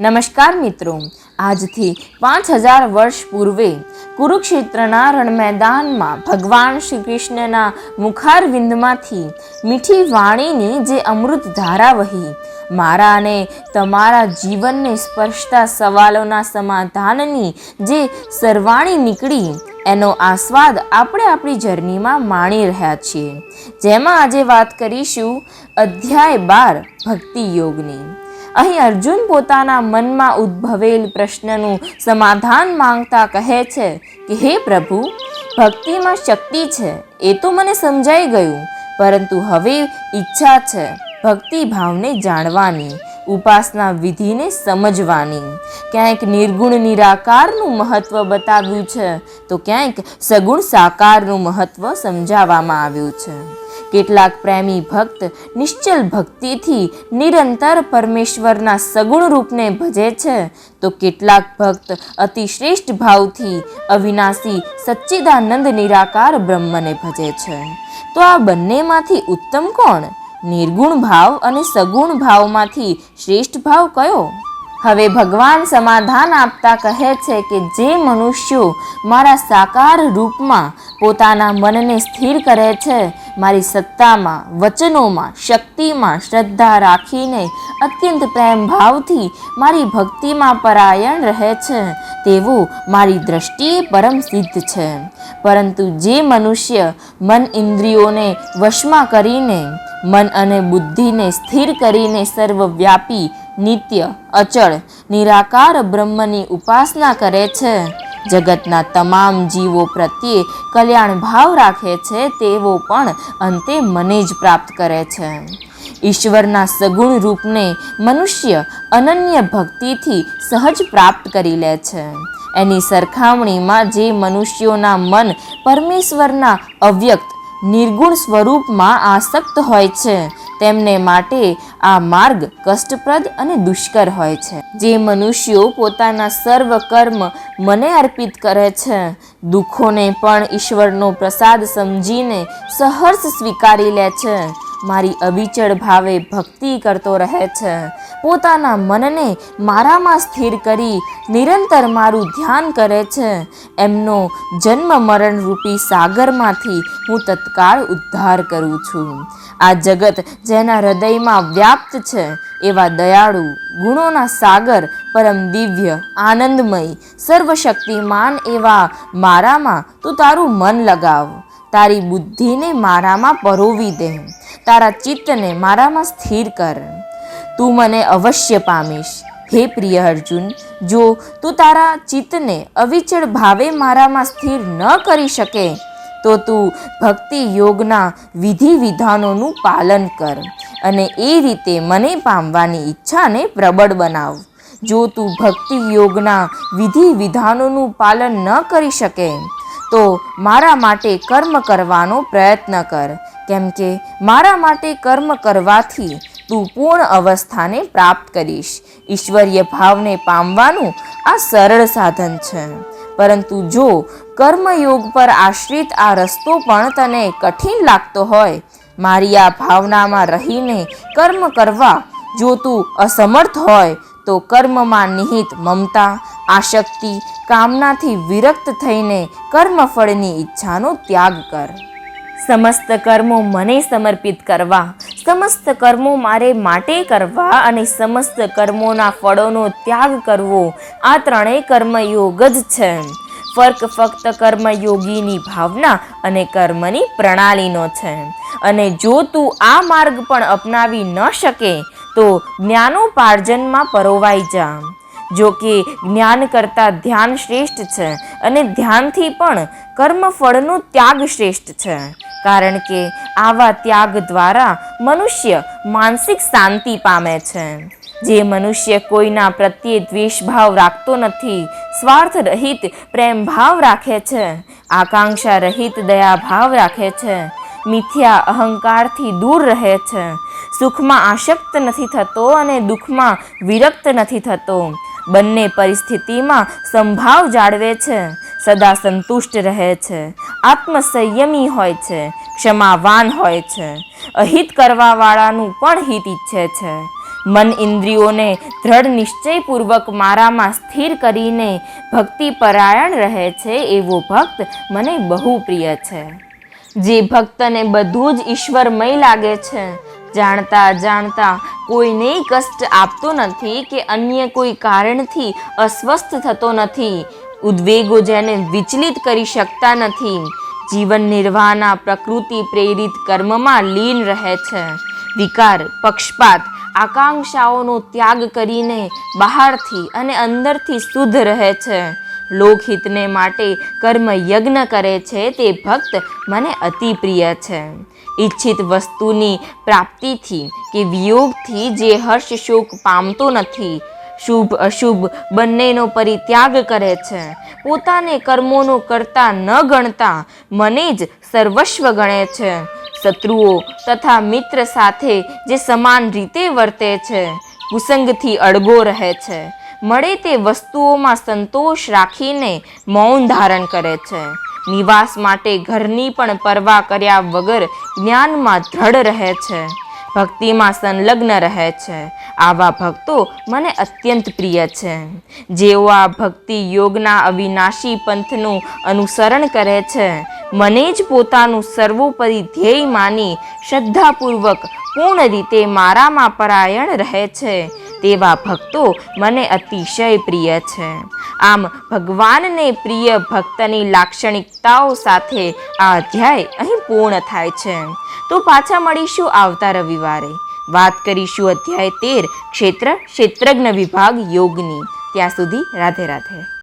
નમસ્કાર મિત્રો, આજથી 5000 વર્ષ પૂર્વે કુરુક્ષેત્રના રણ મેદાનમાં ભગવાન શ્રી કૃષ્ણના મુખારવિંદમાંથી મીઠી વાણીની જે અમૃત ધારા વહી મારા અને તમારા જીવનને સ્પર્શતા સવાલોના સમાધાનની જે સરવાણી નીકળી, એનો આસ્વાદ આપણે આપણી જર્નીમાં માણી રહ્યા છીએ, જેમાં આજે વાત કરીશું અધ્યાય 12 ભક્તિ યોગની। અહીં અર્જુન પોતાના મનમાં ઉદ્ભવેલ પ્રશ્નનું સમાધાન માંગતા કહે છે કે હે પ્રભુ, ભક્તિમાં શક્તિ છે એ તો મને સમજાઈ ગયું, પરંતુ હવે ઈચ્છા છે ભક્તિ ભાવને જાણવાની, ઉપાસના વિધિને સમજવાની। ક્યાંક નિર્ગુણ નિરાકારનું મહત્વ બતાવ્યું છે તો ક્યાંક સગુણ સાકારનું મહત્વ સમજાવવામાં આવ્યું છે। કેટલાક પ્રેમી ભક્ત નિશ્ચલ ભક્તિથી નિરંતર પરમેશ્વરના સગુણ રૂપને ભજે છે, તો કેટલાક ભક્ત અતિશ્રેષ્ઠ ભાવથી અવિનાશી સચ્ચિદાનંદ નિરાકાર બ્રહ્મને ભજે છે। તો આ બંનેમાંથી ઉત્તમ કોણ? નિર્ગુણ ભાવ અને સગુણ ભાવમાંથી શ્રેષ્ઠ ભાવ કયો? હવે ભગવાન સમાધાન આપતા કહે છે કે જે મનુષ્યો મારા સાકાર રૂપમાં પોતાના મનને સ્થિર કરે છે, મારી સત્તામાં, વચનોમાં, શક્તિમાં શ્રદ્ધા રાખીને અત્યંત પ્રેમ ભાવથી મારી ભક્તિમાં પરાયણ રહે છે, તેવું મારી દ્રષ્ટિએ પરમ સિદ્ધ છે। પરંતુ જે મનુષ્ય મન ઇન્દ્રિયોને વશમાં કરીને, મન અને બુદ્ધિને સ્થિર કરીને સર્વવ્યાપી, નિત્ય, અચળ, નિરાકાર બ્રહ્મની ઉપાસના કરે છે, જગતના તમામ જીવો પ્રત્યે કલ્યાણ ભાવ રાખે છે, તેવો પણ અંતે મને જ પ્રાપ્ત કરે છે। ઈશ્વરના સગુણ રૂપને મનુષ્ય અનન્ય ભક્તિથી સહજ પ્રાપ્ત કરી લે છે। એની સરખામણીમાં જે મનુષ્યોના મન પરમેશ્વરના અવ્યક્ત નિર્ગુણ સ્વરૂપમાં આસક્ત હોય છે, તેમને માટે આ માર્ગ કષ્ટપ્રદ અને દુષ્કર હોય છે। જે મનુષ્યો પોતાના સર્વ કર્મ મને અર્પિત કરે છે, દુઃખોને પણ ઈશ્વરનો પ્રસાદ સમજીને સહર્ષ સ્વીકારી લે છે, મારી અવિચળ ભાવે ભક્તિ કરતો રહે છે, પોતાના મનને મારામાં સ્થિર કરી નિરંતર મારું ધ્યાન કરે છે, એમનો જન્મ મરણ રૂપી સાગરમાંથી હું તત્કાળ ઉદ્ધાર કરું છું। આ જગત જેના હૃદયમાં વ્યાપ્ત છે એવા દયાળુ, ગુણોના સાગર, પરમ દિવ્ય, આનંદમય, સર્વશક્તિમાન એવા મારામાં તું તારું મન લગાવ, તારી બુદ્ધિને મારામાં પરોવી દે, તારા ચિત્તને મારામાં સ્થિર કર, તું મને અવશ્ય પામીશ। હે પ્રિય અર્જુન, જો તું તારા ચિત્તને અવિચળ ભાવે મારામાં સ્થિર ન કરી શકે તો તું ભક્તિ યોગના વિધિ વિધાનોનું પાલન કર અને એ રીતે મને પામવાની ઈચ્છાને પ્રબળ બનાવ। જો તું ભક્તિ યોગના વિધિ વિધાનોનું પાલન ન કરી શકે તો મારા માટે કર્મ કરવાનો પ્રયત્ન કર, કેમ કે મારા માટે કર્મ કરવાથી તું પૂર્ણ અવસ્થાને પ્રાપ્ત કરીશ। ઈશ્વરીય ભાવને પામવાનું આ સરળ સાધન છે, પરંતુ જો કર્મયોગ પર આશ્રિત આ રસ્તો પણ તને કઠિન લાગતો હોય, મારી આ ભાવનામાં રહીને કર્મ કરવા જો તું અસમર્થ હોય, તો કર્મમાં નિહિત મમતા, આસક્તિ, કામનાથી વિરક્ત થઈને કર્મફળની ઈચ્છાનો ત્યાગ કર। સમસ્ત કર્મો મને સમર્પિત કરવા, સમસ્ત કર્મો મારે માટે કરવા અને સમસ્ત કર્મોના ફળોનો ત્યાગ કરવો, આ ત્રણેય કર્મયોગ જ છે। ફર્ક ફક્ત કર્મયોગીની ભાવના અને કર્મની પ્રણાલીનો છે, અને જો તું આ માર્ગ પણ અપનાવી ન શકે તો જ્ઞાનોપાર્જનમાં પરોવાઈ જા। જો કે જ્ઞાન કરતાં ધ્યાન શ્રેષ્ઠ છે અને ધ્યાનથી પણ કર્મફળનો ત્યાગ શ્રેષ્ઠ છે, કારણ કે આવા ત્યાગ દ્વારા મનુષ્ય માનસિક શાંતિ પામે છે। જે મનુષ્ય કોઈના પ્રત્યે દ્વેષભાવ રાખતો નથી, સ્વાર્થ રહિત પ્રેમ ભાવ રાખે છે, આકાંક્ષા રહિત દયાભાવ રાખે છે, મિથ્યા અહંકારથી દૂર રહે છે, સુખમાં આસક્ત નથી થતો અને દુઃખમાં વિરક્ત નથી થતો, બંને પરિસ્થિતિમાં સંભાવ જાળવે છે, સદા સંતુષ્ટ રહે છે, આત્મસંયમી હોય છે, ક્ષમાવાન હોય છે, અહિત કરવાવાળાનું પણ હિત ઈચ્છે છે, મન ઇન્દ્રિયોને દ્રઢ નિશ્ચયપૂર્વક મારામાં સ્થિર કરીને ભક્તિ પરાયણ રહે છે એવો ભક્ત મને બહુ પ્રિય છે. જે ભક્તને બધું જ ઈશ્વરમય લાગે છે, જાણતા જાણતા કોઈને કષ્ટ આપતો નથી કે અન્ય કોઈ કારણથી અસ્વસ્થ થતો નથી, ઉદ્વેગો જેને વિચલિત કરી શકતા નથી, જીવન નિર્વાહના પ્રકૃતિ પ્રેરિત કર્મમાં લીન રહે છે, વિકાર, પક્ષપાત, આકાંક્ષાઓનો ત્યાગ કરીને બહારથી અને અંદરથી શુદ્ધ રહે છે, લોકહિતને માટે કર્મ યજ્ઞ કરે છે તે ભક્ત મને અતિ પ્રિય છે. ઈચ્છિત વસ્તુની પ્રાપ્તિથી કે વિયોગથી જે હર્ષ શોક પામતો નથી, શુભ અશુભ બંનેનો પરિત્યાગ કરે છે, પોતાને કર્મોનો કરતા ન ગણતા મને જ સર્વસ્વ ગણે છે, શત્રુઓ તથા મિત્ર સાથે જે સમાન રીતે વર્તે છે, કુસંગથી અડગો રહે છે, મળે તે વસ્તુઓમાં સંતોષ રાખીને મૌન ધારણ કરે છે, નિવાસ માટે ઘરની પણ પરવા કર્યા વગર જ્ઞાનમાં દ્રઢ રહે છે, ભક્તિમાં સંલગ્ન રહે છે, આવા ભક્તો મને અત્યંત પ્રિય છે. જેઓ આ ભક્તિ યોગના અવિનાશી પંથનું અનુસરણ કરે છે, મને જ પોતાનું સર્વોપરી ધ્યેય માની શ્રદ્ધાપૂર્વક પૂર્ણ રીતે મારામાં પરાયણ રહે છે, તેવા ભક્તો મને અતિશય પ્રિય છે. આમ ભગવાનને પ્રિય ભક્તની લાક્ષણિકતાઓ સાથે આ અધ્યાય અહીં પૂર્ણ થાય છે. તો પાછા મળીશું આવતા રવિવારે. વાત કરીશું અધ્યાય 13 ક્ષેત્રજ્ઞ વિભાગ યોગની. ત્યાં સુધી રાધે રાધે.